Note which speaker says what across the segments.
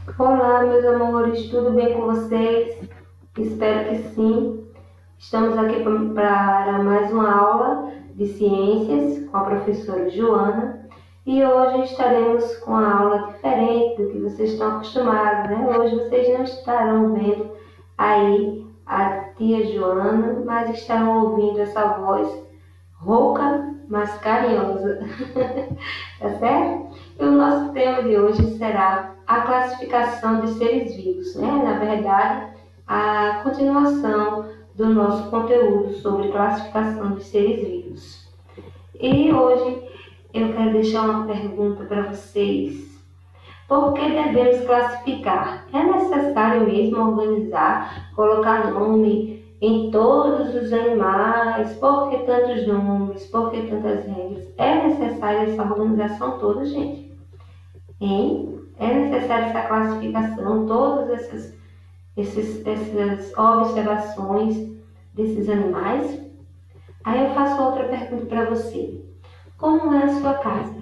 Speaker 1: Olá, meus amores, tudo bem com vocês? Espero que sim. Estamos aqui para mais uma aula de ciências com a professora Joana e hoje estaremos com uma aula diferente do que vocês estão acostumados, né? Hoje vocês não estarão vendo aí a tia Joana, mas estarão ouvindo essa voz rouca, mas carinhosa. Tá certo? E o nosso tema de hoje será a classificação de seres vivos, né? Na verdade, a continuação do nosso conteúdo sobre classificação de seres vivos. E hoje eu quero deixar uma pergunta para vocês. Por que devemos classificar? É necessário mesmo organizar, colocar nome em todos os animais? Por que tantos nomes? Por que tantas regras? É necessária essa organização toda, gente? Hein? É necessária essa classificação, todas essas observações desses animais? Aí eu faço outra pergunta para você. Como é a sua casa?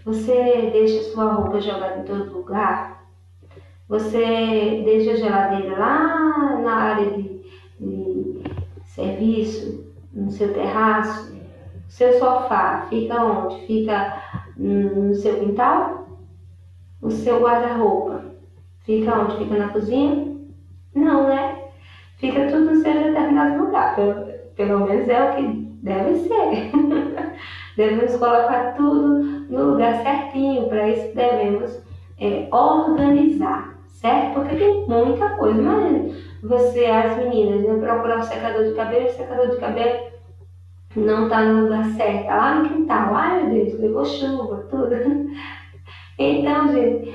Speaker 1: Você deixa sua roupa jogada em todo lugar? Você deixa a geladeira lá na área de serviço, no seu terraço? Seu sofá fica onde? Fica no seu quintal? O seu guarda-roupa fica onde? Fica na cozinha? Não, né? Fica tudo no seu determinado lugar. Pelo menos é o que deve ser. Devemos colocar tudo no lugar certinho. Para isso devemos organizar, certo? Porque tem muita coisa. Imagina você, as meninas, né, procurar o secador de cabelo não está no lugar certo, tá lá no quintal. Ai, meu Deus, levou chuva, tudo. Então, gente,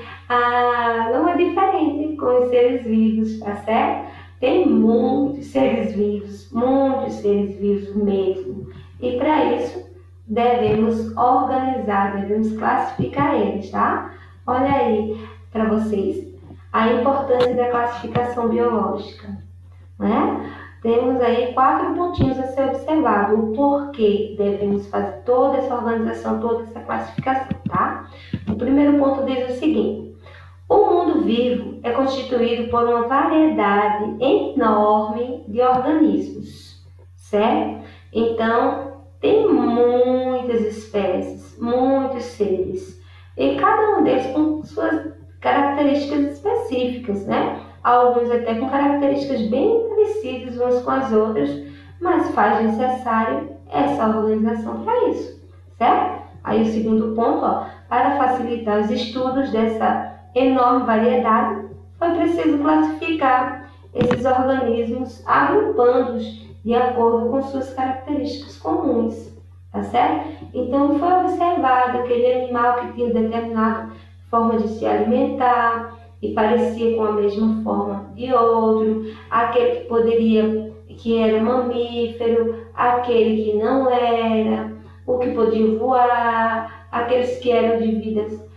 Speaker 1: não é diferente com os seres vivos, tá certo? Tem muitos seres vivos mesmo. E para isso, devemos organizar, devemos classificar eles, tá? Olha aí para vocês a importância da classificação biológica, né? Temos aí 4 pontinhos a ser observado, o porquê devemos fazer toda essa organização, toda essa classificação, tá? O primeiro ponto diz o seguinte: o mundo vivo é constituído por uma variedade enorme de organismos, certo? Então, tem muitas espécies, muitos seres, e cada um deles com suas características específicas, né? Alguns até com características bem parecidas umas com as outras, mas faz necessário essa organização para isso, certo? Aí o segundo ponto, para facilitar os estudos dessa enorme variedade, foi preciso classificar esses organismos, agrupando-os de acordo com suas características comuns, tá certo? Então foi observado aquele animal que tinha determinada forma de se alimentar e parecia com a mesma forma de outro, aquele que era mamífero, aquele que não era, o que podia voar, aqueles que eram de vidas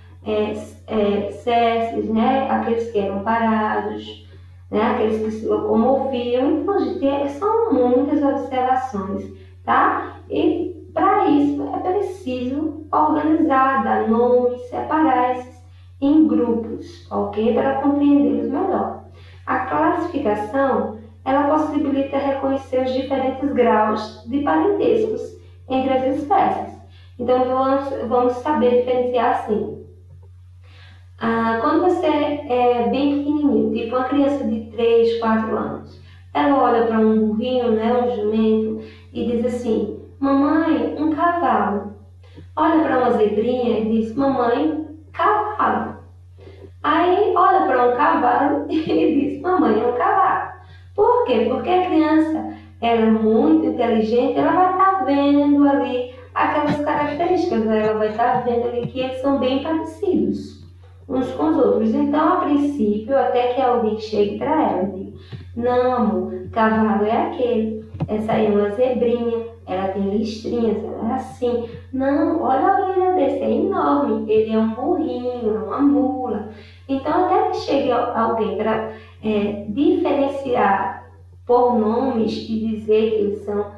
Speaker 1: césseis, né? Aqueles que eram parados, né? Aqueles que se locomoviam. Então, gente, são muitas observações, tá? E para isso é preciso organizar, dar nome, separar esses em grupos, ok? Para compreendê-los melhor. A classificação, ela possibilita reconhecer os diferentes graus de parentescos entre as espécies. Então, vamos saber diferenciar assim. Quando você é bem pequenininho, tipo uma criança de 3, 4 anos, ela olha para um burrinho, né, um jumento, e diz assim: mamãe, um cavalo. Olha para uma zebrinha e diz: mamãe, cavalo. Aí olha para um cavalo e diz: mamãe, é um cavalo. Por quê? Porque a criança, ela é muito inteligente, ela vai estar vendo ali aquelas características, ela vai estar vendo ali que eles são bem parecidos uns com os outros. Então, a princípio, até que alguém chegue para ela e diga: não, amor, cavalo é aquele, essa aí é uma zebrinha, ela tem listrinhas, ela é assim. Não, olha a orelha desse, é enorme, ele é um burrinho, é uma mula. Então, até que chegue alguém para diferenciar por nomes e dizer que eles são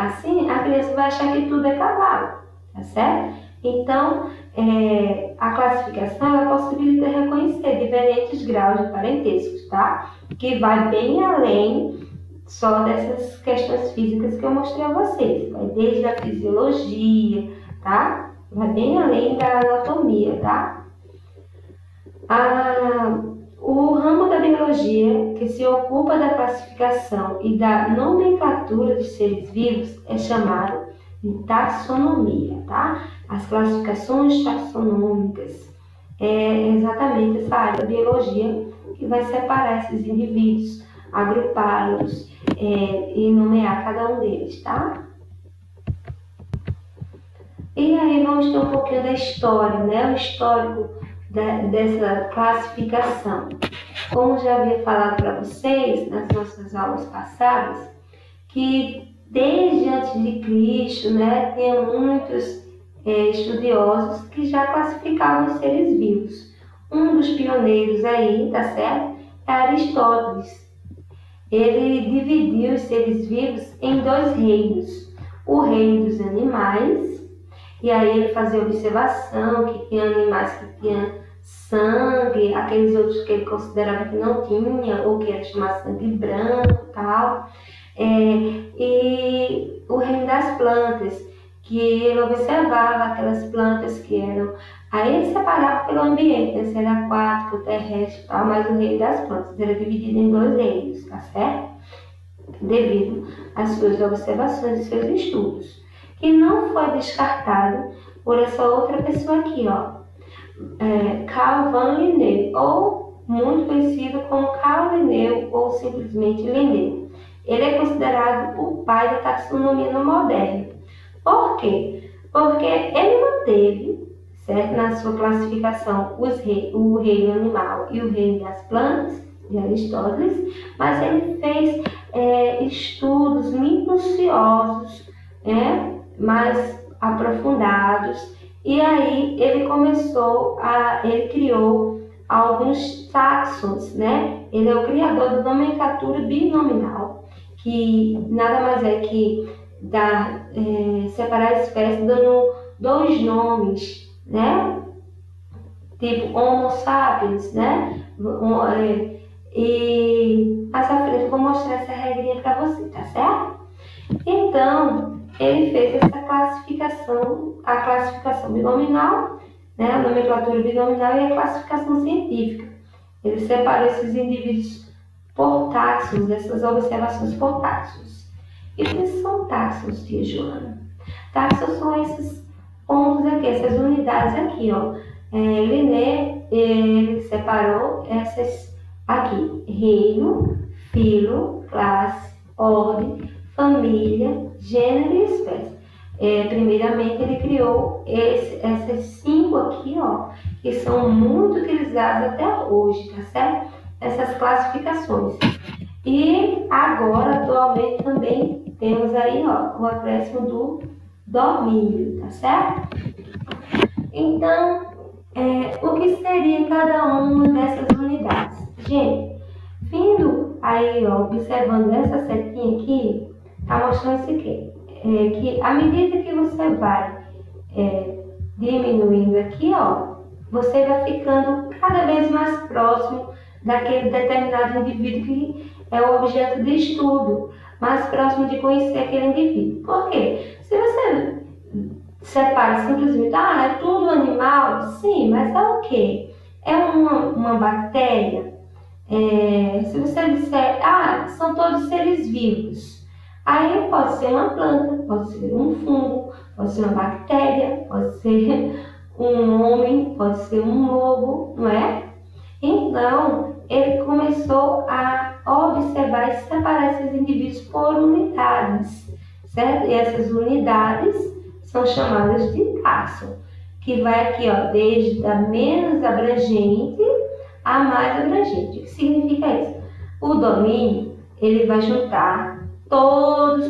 Speaker 1: assim, a criança vai achar que tudo é cavalo, tá certo? Então, a classificação ela possibilita reconhecer diferentes graus de parentescos, tá? Que vai bem além só dessas questões físicas que eu mostrei a vocês. Vai desde a fisiologia, tá? Vai bem além da anatomia, tá? O ramo da biologia que se ocupa da classificação e da nomenclatura dos seres vivos é chamado de taxonomia, tá? As classificações taxonômicas é exatamente essa área da biologia que vai separar esses indivíduos, agrupá-los e nomear cada um deles, tá? E aí vamos ter um pouquinho da história, né? O histórico dessa classificação. Como já havia falado para vocês nas nossas aulas passadas, que desde antes de Cristo, né, tinha muitos estudiosos que já classificavam os seres vivos. Um dos pioneiros aí, tá certo? É Aristóteles. Ele dividiu os seres vivos em dois reinos. O reino dos animais, e aí ele fazia observação que tinha animais que tinham sangue, aqueles outros que ele considerava que não tinha, ou que era chamado sangue branco e tal. E o reino das plantas, que ele observava aquelas plantas que eram... Aí ele separava pelo ambiente, né? Se era aquático, terrestre e tal, mas o reino das plantas era dividido em dois reinos, tá certo? Devido às suas observações e seus estudos, que não foi descartado por essa outra pessoa aqui, ó, Carl van Linné, ou muito conhecido como Carl Linné, ou simplesmente Linné. Ele é considerado o pai da taxonomia no moderno. Por quê? Porque ele manteve, certo, na sua classificação o reino animal e o reino das plantas, de Aristóteles, mas ele fez estudos minuciosos, mais aprofundados, e aí ele criou alguns taxons, né? Ele é o criador da nomenclatura binominal, que nada mais é que separar a espécie dando dois nomes, né? Tipo Homo sapiens, né? E mais à frente eu vou mostrar essa regrinha para você, tá certo? Então, ele fez essa classificação, a classificação binominal, né, a nomenclatura binominal e a classificação científica. Ele separou esses indivíduos por taxons, essas observações por taxons. E o que são taxons, tia Joana? Taxons são esses pontos aqui, essas unidades aqui, ó. Linné, ele separou essas aqui: reino, filo, classe, ordem, família, gênero e espécie. Primeiramente, ele criou essas 5 aqui, ó, que são muito utilizadas até hoje, tá certo? Essas classificações. E agora, atualmente, também temos aí, ó, o acréscimo do domínio, tá certo? Então, o que seria cada uma dessas unidades? Gente, vindo aí, ó, observando essa setinha aqui, tá mostrando isso aqui. Que à medida que você vai diminuindo aqui, ó, você vai ficando cada vez mais próximo daquele determinado indivíduo que é o objeto de estudo, mais próximo de conhecer aquele indivíduo. Por quê? Se você separa simplesmente, é tudo animal? Sim, mas é o quê? É uma bactéria? Se você disser, são todos seres vivos, aí pode ser uma planta, pode ser um fungo, pode ser uma bactéria, pode ser um homem, pode ser um lobo, não é? Então, ele começou a observar e separar esses indivíduos por unidades, certo? E essas unidades são chamadas de taxon, que vai aqui, ó, desde a menos abrangente a mais abrangente. O que significa isso? O domínio, ele vai juntar todos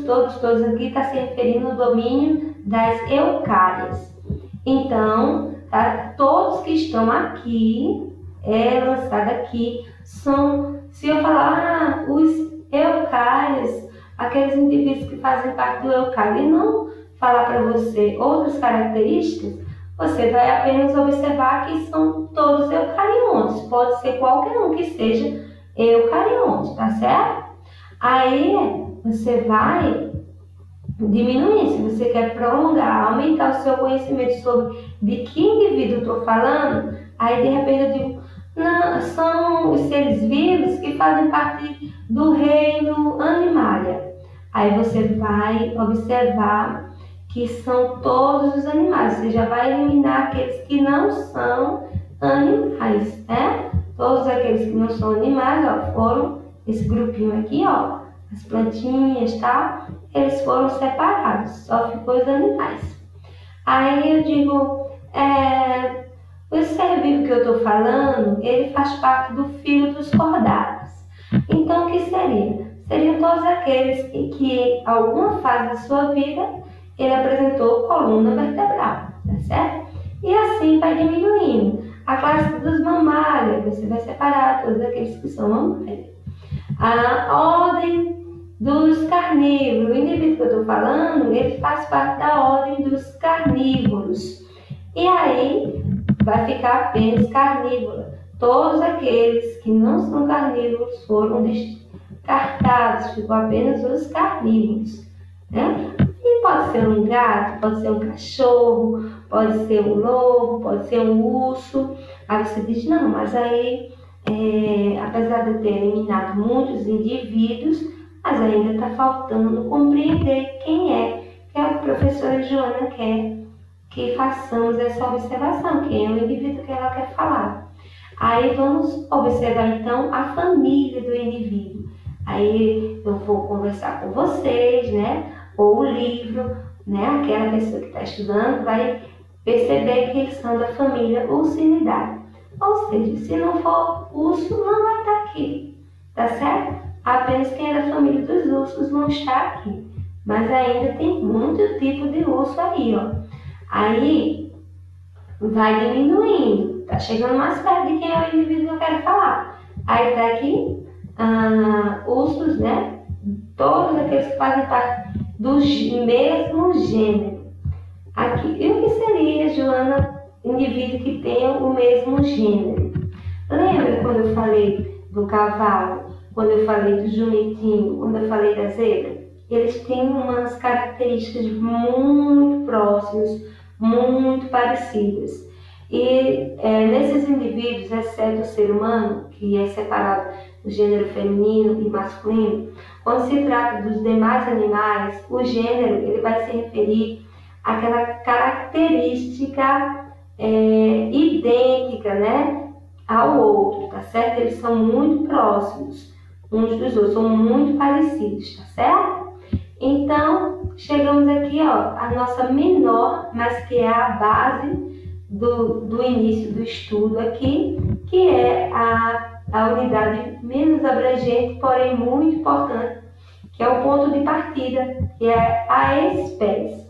Speaker 1: aqui, está se referindo ao domínio das eucárias. Então, tá, todos que estão aqui, lançado aqui, são, se eu falar, os eucárias, aqueles indivíduos que fazem parte do eucário, e não falar para você outras características, você vai apenas observar que são todos eucariontes. Pode ser qualquer um que seja eucarionte, tá certo? Aí você vai diminuir. Se você quer prolongar, aumentar o seu conhecimento sobre de que indivíduo eu estou falando, aí de repente eu digo, não, são os seres vivos que fazem parte do reino animalia. Aí você vai observar que são todos os animais. Você já vai eliminar aqueles que não são animais, né? Todos aqueles que não são animais, ó, foram esse grupinho aqui, ó, as plantinhas, tá? Eles foram separados, só ficou os animais. Aí eu digo, o ser vivo que eu estou falando, ele faz parte do filo dos cordados. Então, o que seria? Seriam todos aqueles que em alguma fase da sua vida, ele apresentou coluna vertebral, tá certo? E assim vai diminuindo. A classe dos mamários, você vai separar todos aqueles que são mamários. A ordem dos carnívoros, o indivíduo que eu estou falando, ele faz parte da ordem dos carnívoros. E aí vai ficar apenas carnívora. Todos aqueles que não são carnívoros foram descartados, ficou apenas os carnívoros, né? E pode ser um gato, pode ser um cachorro, pode ser um lobo, pode ser um urso. Aí você diz, não, mas aí, apesar de eu ter eliminado muitos indivíduos, mas ainda está faltando compreender quem é que a professora Joana quer que façamos essa observação, quem é o indivíduo que ela quer falar. Aí vamos observar então a família do indivíduo. Aí eu vou conversar com vocês, né? Ou o livro, né? Aquela pessoa que está estudando vai perceber que eles são da família Ursidae. Ou seja, se não for urso, não vai estar aqui, tá certo? Apenas quem é da família dos ursos não está aqui. Mas ainda tem muito tipo de urso aí, ó. Aí vai diminuindo, tá chegando mais perto de quem é o indivíduo que eu quero falar. Aí tá aqui, ursos, né? Todos aqueles que fazem parte do mesmo gênero. Aqui, e o que seria, Joana, indivíduo que tenha o mesmo gênero? Lembra quando eu falei do cavalo, quando eu falei do jumentinho, quando eu falei da zebra? Eles têm umas características muito próximas, muito parecidas. E nesses indivíduos, exceto o ser humano, que é separado do gênero feminino e masculino, quando se trata dos demais animais, o gênero ele vai se referir àquela característica idêntica, né, ao outro, tá certo? Eles são muito próximos uns dos outros, são muito parecidos, tá certo? Então, chegamos aqui, ó, a nossa menor, mas que é a base do início do estudo aqui, que é a unidade menos abrangente, porém muito importante, que é o ponto de partida, que é a espécie.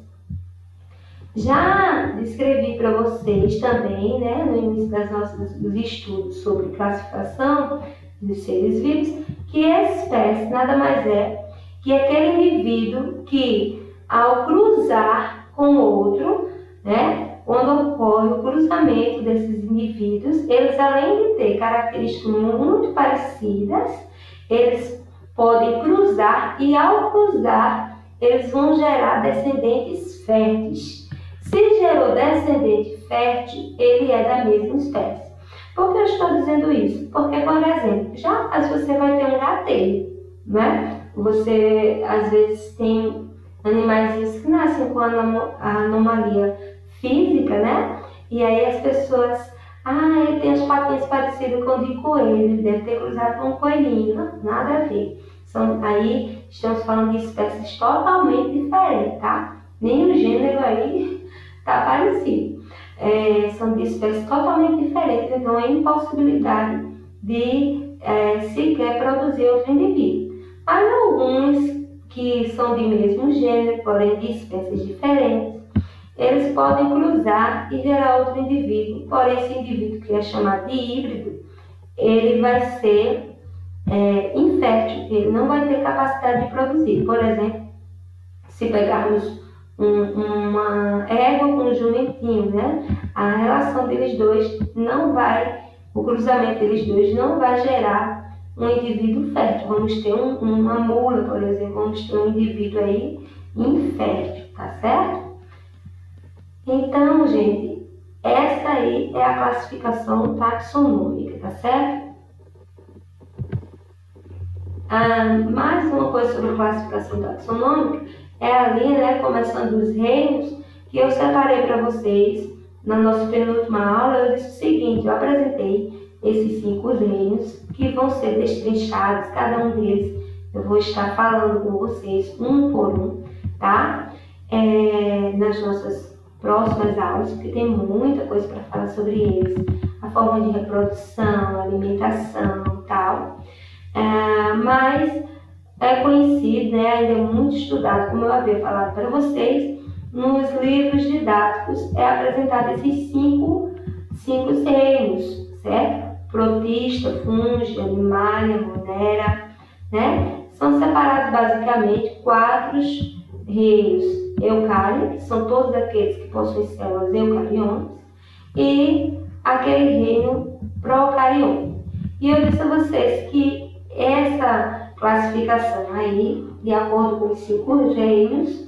Speaker 1: Já descrevi para vocês também, né, no início dos estudos sobre classificação dos seres vivos, que a espécie nada mais é que aquele indivíduo que, ao cruzar com outro, né, quando ocorre o cruzamento desses indivíduos, eles, além de ter características muito parecidas, eles podem cruzar e, ao cruzar, eles vão gerar descendentes férteis. Se gerou descendente fértil, ele é da mesma espécie. Por que eu estou dizendo isso? Porque, por exemplo, se você vai ter um gateiro, né? Você, às vezes, tem animais que nascem com anomalia física, né? E aí as pessoas, ele tem as patinhas parecidas com o de coelho, ele deve ter cruzado com um coelhinho. Não, nada a ver. Aí estamos falando de espécies totalmente diferentes, tá? Nem o gênero aí tá parecido. São de espécies totalmente diferentes, então é impossibilidade de sequer produzir outro indivíduo. Mas alguns que são de mesmo gênero, porém de espécies diferentes, eles podem cruzar e gerar outro indivíduo, porém esse indivíduo que é chamado de híbrido, ele vai ser infértil, ele não vai ter capacidade de produzir. Por exemplo, se pegarmos uma égua com um jumentinho, né? A relação deles dois não vai, o cruzamento deles dois não vai gerar um indivíduo fértil. Vamos ter uma mula, por exemplo, vamos ter um indivíduo aí infértil, tá certo? Então, gente, essa aí é a classificação taxonômica, tá certo? Mais uma coisa sobre a classificação taxonômica é ali, né, começando os reinos, que eu separei para vocês na nossa penúltima aula. Eu disse o seguinte: eu apresentei esses 5 reinos que vão ser destrinchados, cada um deles eu vou estar falando com vocês um por um, tá? Nas nossas próximas aulas, porque tem muita coisa para falar sobre eles, a forma de reprodução, alimentação e tal. Mas é conhecido, né, ainda é muito estudado, como eu havia falado para vocês, nos livros didáticos é apresentado esses cinco reinos, certo? Protista, fungi, animalia, monera, né? São separados basicamente 4 reinos: eucária, que são todos aqueles que possuem células eucariontes, e aquele reino procarionte. E eu disse a vocês que essa classificação aí, de acordo com os 5 reinos,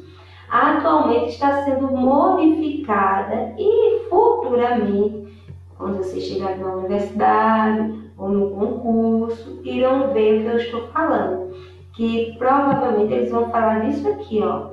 Speaker 1: atualmente está sendo modificada e futuramente, quando vocês chegarem na universidade ou no concurso, irão ver o que eu estou falando, que provavelmente eles vão falar disso aqui, ó.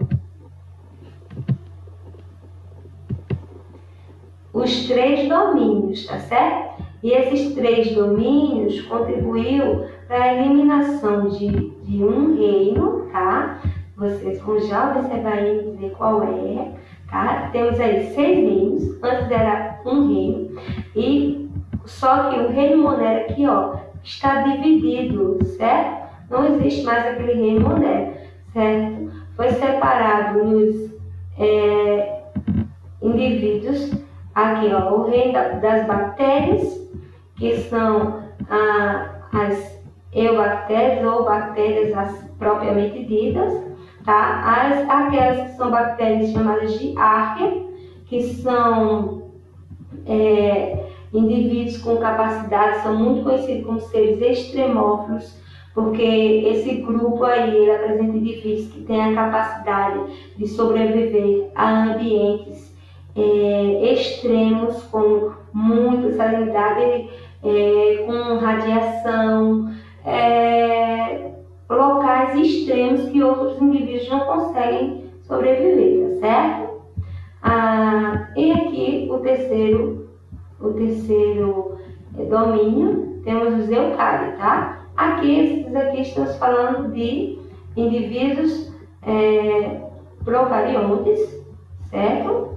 Speaker 1: Os 3 domínios, tá certo? E esses 3 domínios contribuiu para a eliminação de um reino, tá? Vocês vão já observar aí e ver qual é, tá? Temos aí 6 reinos, antes era um reino, e só que o reino monera aqui, ó, está dividido, certo? Não existe mais aquele reino monera, certo? Foi separado nos indivíduos, aqui, ó, o reino das bactérias, que são as eubactérias ou bactérias propriamente ditas, tá? Aquelas que são bactérias chamadas de arquea, que são indivíduos com capacidade, são muito conhecidos como seres extremófilos, porque esse grupo aí ele apresenta indivíduos que têm a capacidade de sobreviver a ambientes extremos, com muita salinidade, com radiação, locais extremos que outros indivíduos não conseguem sobreviver, tá certo? E aqui o terceiro domínio, temos os eucária, tá? Esses aqui estamos falando de indivíduos procariontes, certo?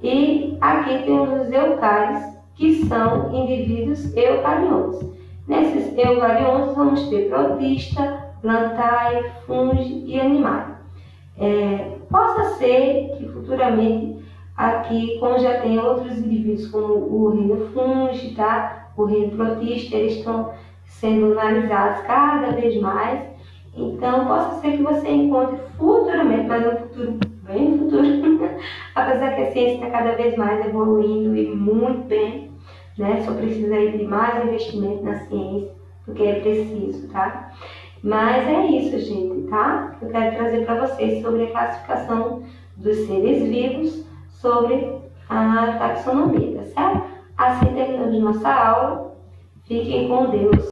Speaker 1: E aqui temos os eucários, que são indivíduos eucariontes. Nesses eucariontes vamos ter protista, plantae, fungi e animalia. Possa ser que futuramente aqui, como já tem outros indivíduos como o reino fungi, tá? O reino protista, eles estão sendo analisados cada vez mais. Então, possa ser que você encontre futuramente, mas no futuro, bem no futuro, apesar que a ciência está cada vez mais evoluindo e muito bem, né? Só precisa aí de mais investimento na ciência, porque é preciso, tá? Mas é isso, gente, tá? Eu quero trazer para vocês sobre a classificação dos seres vivos, sobre a taxonomia, tá certo? Assim terminamos nossa aula. Fiquem com Deus.